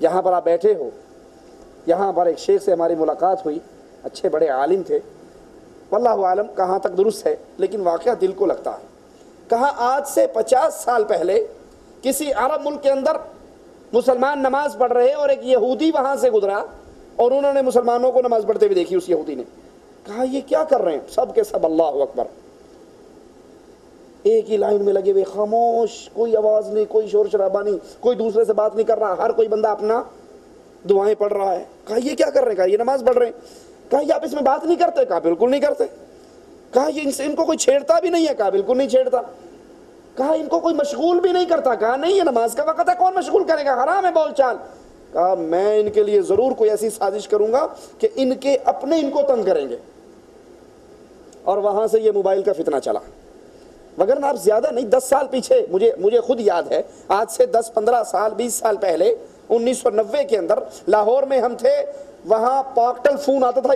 یہاں پر آپ بیٹھے ہو، یہاں پر ایک شیخ سے ہماری ملاقات ہوئی، اچھے بڑے عالم تھے، واللہ عالم کہاں تک درست ہے، لیکن واقعہ دل کو لگتا ہے۔ کہا آج سے 50 سال پہلے کسی عرب ملک کے اندر مسلمان نماز پڑھ رہے اور ایک یہودی وہاں سے گزرا اور انہوں نے مسلمانوں کو نماز پڑھتے ہوئے دیکھی۔ اس یہودی نے کہا یہ کیا کر رہے ہیں؟ سب کے سب اللہ اکبر، ایک ہی لائن میں لگے ہوئے، خاموش، کوئی آواز نہیں، کوئی شور شرابہ نہیں، کوئی دوسرے سے بات نہیں کر رہا، ہر کوئی بندہ اپنا دعائیں پڑھ رہا ہے۔ کہا یہ کیا کر رہے ہیں؟ کہا یہ نماز پڑھ رہے ہیں۔ کہا یہ آپ اس میں بات نہیں کرتے؟ کہا بالکل نہیں کرتے۔ کہا یہ ان کو کوئی چھیڑتا بھی نہیں ہے؟ کہا بالکل نہیں چھیڑتا۔ کہا ان کو کوئی مشغول بھی نہیں کرتا؟ کہا نہیں، یہ نماز کا وقت ہے، کون مشغول کرے گا، حرام ہے بول چال۔ کہا میں ان کے لیے ضرور کوئی ایسی سازش کروں گا کہ ان کے اپنے ان کو تنگ کریں گے۔ اور وہاں سے یہ موبائل کا فتنہ چلا، وگرنہ آپ زیادہ نہیں، 10 سال پیچھے، مجھے خود یاد ہے، آج سے 10-15 سال 20 سال پہلے 1990 کے اندر لاہور میں ہم تھے، وہاں پاکٹل فون آتا تھا،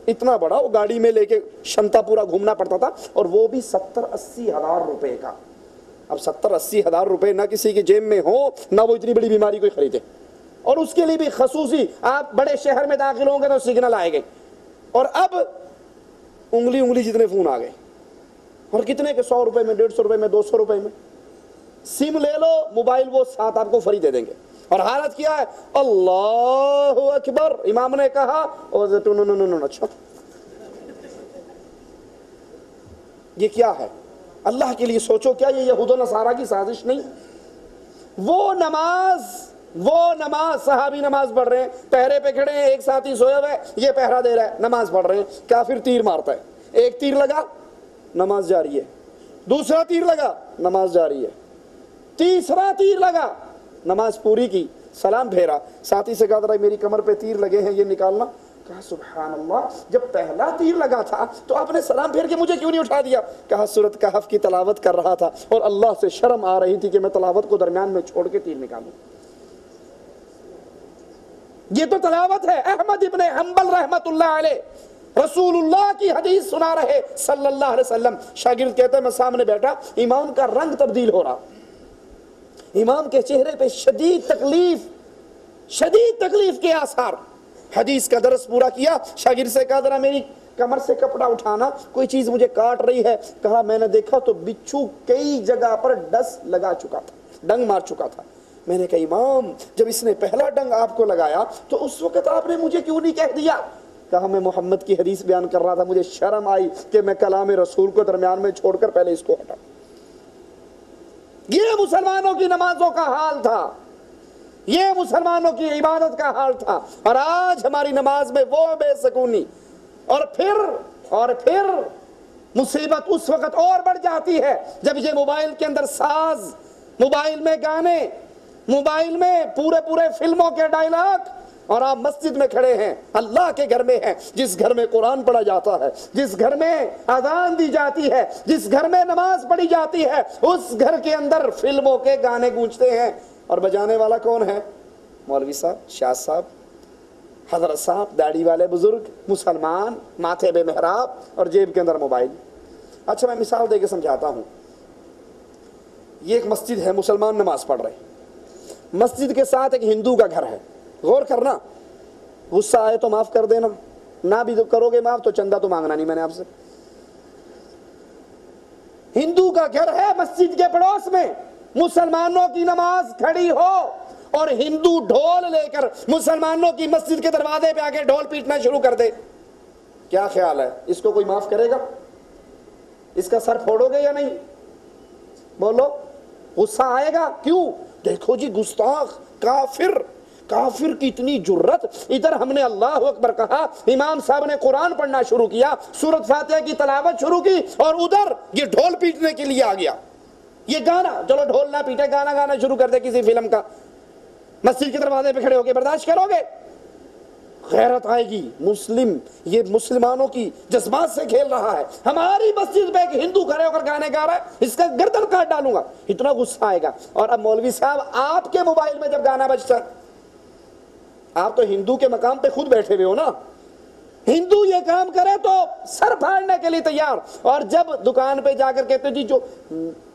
اتنا بڑا، وہ گاڑی میں لے کے شنتا پورا گھومنا پڑتا تھا، اور وہ بھی 70-80 ہزار روپے کا۔ اب 70-80 ہزار روپے نہ کسی کی جیب میں ہو، نہ وہ اتنی بڑی بیماری کوئی خریدے، اور اس کے لیے بھی خصوصی آپ بڑے شہر میں داخل ہوں گے تو سگنل آئے گے، اور اب انگلی جتنے فون آ گئے، اور کتنے کے 100 روپے میں، 150 روپے میں، 200 روپے میں سم لے لو، موبائل وہ ساتھ آپ کو فری دے دیں گے۔ اور حالت کیا ہے؟ اللہ اکبر، امام نے کہا اچھا یہ کیا ہے؟ اللہ کے لیے سوچو، کیا یہ یہود و نصارہ کی سازش نہیں؟ وہ نماز صحابی نماز پڑھ رہے ہیں، پہرے پہ کھڑے ہیں، ایک ساتھی سویا ہوا ہے، یہ پہرا دے رہا ہے، نماز پڑھ رہے ہیں، کافر تیر مارتا ہے، ایک تیر لگا نماز جاری ہے، دوسرا تیر لگا نماز جاری ہے، تیسرا تیر لگا نماز پوری کی، سلام پھیرا، ساتھی سے کہا ذرا میری کمر پہ تیر لگے ہیں یہ نکالنا۔ کہا سبحان اللہ، جب پہلا تیر لگا تھا تو آپ نے سلام پھیر کے مجھے کیوں نہیں اٹھا دیا؟ کہا سورۃ کہف کی تلاوت کر رہا تھا اور اللہ سے شرم آ رہی تھی کہ میں تلاوت کو درمیان میں چھوڑ کے تیر نکالوں۔ یہ تو تلاوت ہے۔ احمد ابن حنبل رحمت اللہ علیہ رسول اللہ کی حدیث سنا رہے صلی اللہ علیہ وسلم، شاگرد کہتا ہے میں سامنے بیٹھا، امام کا رنگ تبدیل ہو رہا، امام کے چہرے پہ شدید تکلیف کے آثار۔ حدیث کا درس پورا کیا، شاگرد سے کہا ذرا میری کمر سے کپڑا اٹھانا، کوئی چیز مجھے کاٹ رہی ہے۔ کہا میں نے دیکھا تو بچھو کئی جگہ پر ڈس لگا چکا تھا، ڈنگ مار چکا تھا۔ میں نے کہا امام جب اس نے پہلا ڈنگ آپ کو لگایا تو اس وقت آپ نے مجھے کیوں نہیں کہہ دیا؟ کہا میں محمد کی حدیث بیان کر رہا تھا، مجھے شرم آئی کہ میں کلام رسول کو درمیان میں چھوڑ کر پہلے اس کو ہٹا۔ یہ مسلمانوں کی نمازوں کا حال تھا، یہ مسلمانوں کی عبادت کا حال تھا، اور آج ہماری نماز میں وہ بے سکونی، اور پھر مصیبت اس وقت اور بڑھ جاتی ہے جب یہ موبائل کے اندر ساز، موبائل میں گانے، موبائل میں پورے فلموں کے ڈائلاگ، اور آپ مسجد میں کھڑے ہیں، اللہ کے گھر میں ہیں، جس گھر میں قرآن پڑھا جاتا ہے، جس گھر میں اذان دی جاتی ہے، جس گھر میں نماز پڑھی جاتی ہے، اس گھر کے اندر فلموں کے گانے گونجتے ہیں، اور بجانے والا کون ہے؟ مولوی صاحب، شاہ صاحب، حضرت صاحب، داڑھی والے بزرگ، مسلمان، ماتھے بے محراب اور جیب کے اندر موبائل۔ اچھا میں مثال دے کے سمجھاتا ہوں۔ یہ ایک مسجد ہے، مسلمان نماز پڑھ رہے، مسجد کے ساتھ ایک ہندو کا گھر ہے، غور کرنا، غصہ آئے تو معاف کر دینا، نہ بھی کرو گے معاف تو چندہ تو مانگنا نہیں میں نے آپ سے۔ ہندو کا گھر ہے، مسجد کے پڑوس میں مسلمانوں کی نماز کھڑی ہو اور ہندو ڈھول لے کر مسلمانوں کی مسجد کے دروازے پہ آ کے ڈھول پیٹنا شروع کر دے، کیا خیال ہے اس کو کوئی معاف کرے گا؟ اس کا سر پھوڑو گے یا نہیں؟ بولو، غصہ آئے گا؟ کیوں؟ دیکھو جی گستاخ، کافر کی اتنی جرت، ادھر ہم نے اللہ اکبر کہا، امام صاحب نے قرآن پڑھنا شروع کیا، سورۃ فاتحہ کی تلاوت شروع کی، اور ادھر یہ ڈھول پیٹنے کے لیے آ گیا۔ یہ گانا، چلو ڈھول نہ پیٹے، گانا شروع کر دے کسی فلم کا، مسجد کے دروازے پہ کھڑے ہو کے برداشت کرو گے؟ غیرت آئے گی۔ مسلم یہ مسلمانوں کی جذبات سے کھیل رہا ہے، ہماری مسجد پہ ایک ہندو کھڑے ہو کر گانے گا رہا ہے، اس کا گردن کاٹ ڈالوں گا، اتنا غصہ آئے گا۔ اور اب مولوی صاحب آپ کے موبائل میں جب گانا بجتا، آپ تو ہندو کے مقام پہ خود بیٹھے ہوئے ہو نا، ہندو یہ کام کرے تو سر پھاڑنے کے لیے تیار، اور جب دکان پہ جا کر کہتے جی جو